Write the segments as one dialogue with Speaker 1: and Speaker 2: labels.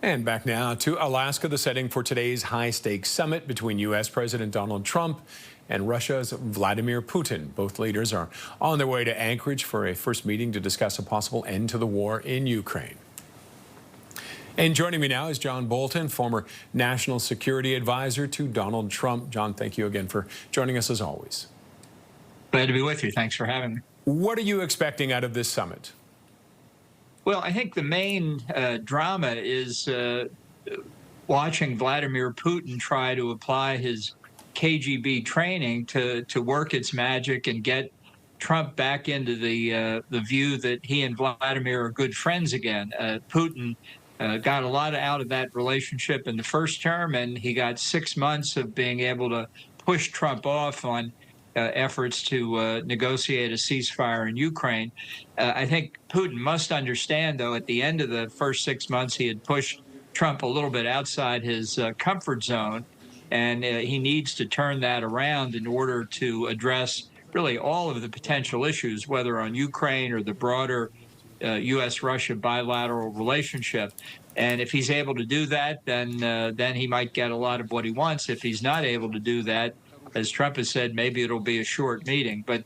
Speaker 1: And back now to Alaska, the setting for today's high-stakes summit between U.S. President Donald Trump and Russia's Vladimir Putin. Both leaders are on their way to Anchorage for a first meeting to discuss a possible end to the war in Ukraine. And joining me now is John Bolton, former national security advisor to Donald Trump. John, thank you again for joining us as always.
Speaker 2: Glad to be with you. Thanks for having me.
Speaker 1: What are you expecting out of this summit?
Speaker 2: Well, I think the main drama is watching Vladimir Putin try to apply his KGB training to work its magic and get Trump back into the view that he and Vladimir are good friends again. Putin got a lot out of that relationship in the first term, and he got 6 months of being able to push Trump off on efforts to negotiate a ceasefire in Ukraine. I think Putin must understand, though, at the end of the first 6 months, he had pushed Trump a little bit outside his comfort zone, and he needs to turn that around in order to address really all of the potential issues, whether on Ukraine or the broader U.S. Russia bilateral relationship. And if he's able to do that, then he might get a lot of what he wants. If he's not able to do that, as Trump has said, maybe it'll be a short meeting. But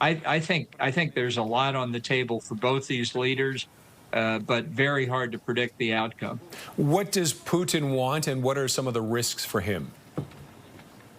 Speaker 2: I think there's a lot on the table for both these leaders, but very hard to predict the outcome.
Speaker 1: What does Putin want, and what are some of the risks for him?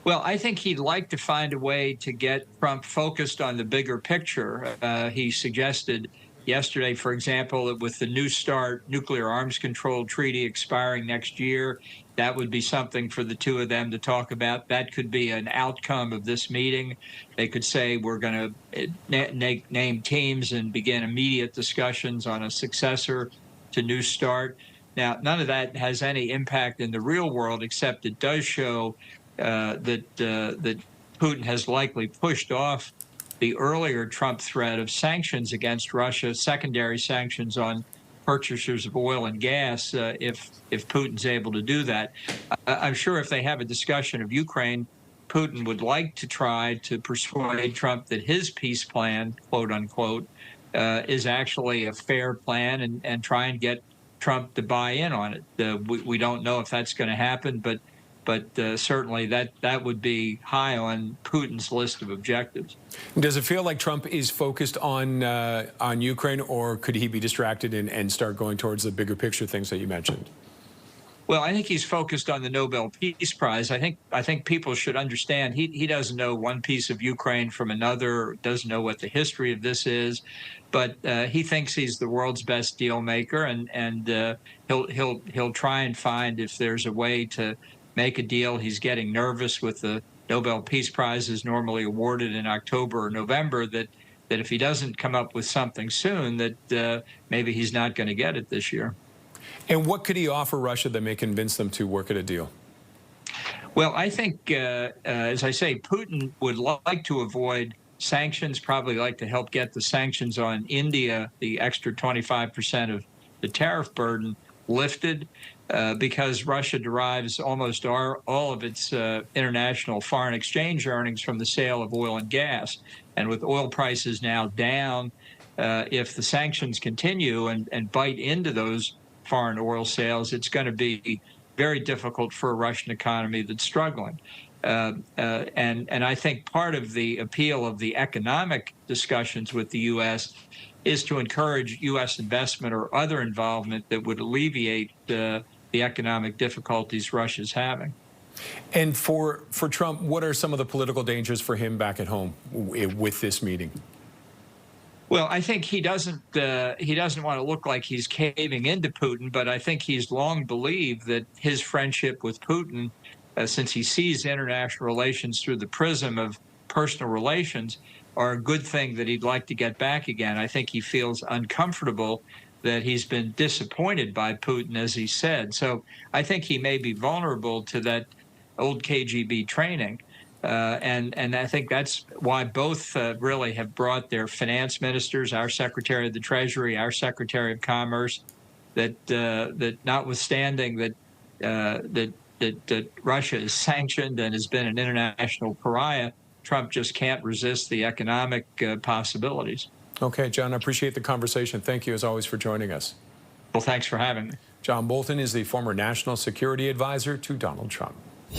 Speaker 2: Well, I think he'd like to find a way to get Trump focused on the bigger picture. He suggested yesterday, for example, that with the New START nuclear arms control treaty expiring next year, that would be something for the two of them to talk about. That could be an outcome of this meeting. They could say, we're going to name teams and begin immediate discussions on a successor to New START. Now, none of that has any impact in the real world, except it does show that Putin has likely pushed off the earlier Trump threat of sanctions against Russia, secondary sanctions on purchasers of oil and gas, if Putin's able to do that. I'm sure if they have a discussion of Ukraine, Putin would like to try to persuade Trump that his peace plan, quote unquote, is actually a fair plan, and try and get Trump to buy in on it. We don't know if that's going to happen, but certainly that would be high on Putin's list of objectives.
Speaker 1: Does it feel like Trump is focused on Ukraine, or could he be distracted and start going towards the bigger picture things that you mentioned?
Speaker 2: Well, I think he's focused on the Nobel Peace Prize. I think people should understand he doesn't know one piece of Ukraine from another, doesn't know what the history of this is, but he thinks he's the world's best deal maker, and he'll try and find if there's a way to make a deal. He's getting nervous with the Nobel Peace Prize is normally awarded in October or November, that if he doesn't come up with something soon, that maybe he's not going to get it this year.
Speaker 1: And what could he offer Russia that may convince them to work at a deal?
Speaker 2: Well, I think, as I say, Putin would like to avoid sanctions, probably like to help get the sanctions on India, the extra 25% of the tariff burden, lifted, because Russia derives almost all of its international foreign exchange earnings from the sale of oil and gas. And with oil prices now down, if the sanctions continue and bite into those foreign oil sales, it's going to be very difficult for a Russian economy that's struggling. And I think part of the appeal of the economic discussions with the U.S. is to encourage U.S. investment or other involvement that would alleviate the economic difficulties Russia's having.
Speaker 1: And for Trump, what are some of the political dangers for him back at home with this meeting?
Speaker 2: Well, I think he doesn't want to look like he's caving into Putin, but I think he's long believed that his friendship with Putin, since he sees international relations through the prism of personal relations, are a good thing that he'd like to get back again. I think he feels uncomfortable that he's been disappointed by Putin, as he said. So I think he may be vulnerable to that old KGB training. And I think that's why both really have brought their finance ministers, our Secretary of the Treasury, our Secretary of Commerce, that notwithstanding that Russia is sanctioned and has been an international pariah, Trump just can't resist the economic possibilities.
Speaker 1: Okay, John, I appreciate the conversation. Thank you, as always, for joining us.
Speaker 2: Well, thanks for having me.
Speaker 1: John Bolton is the former national security advisor to Donald Trump.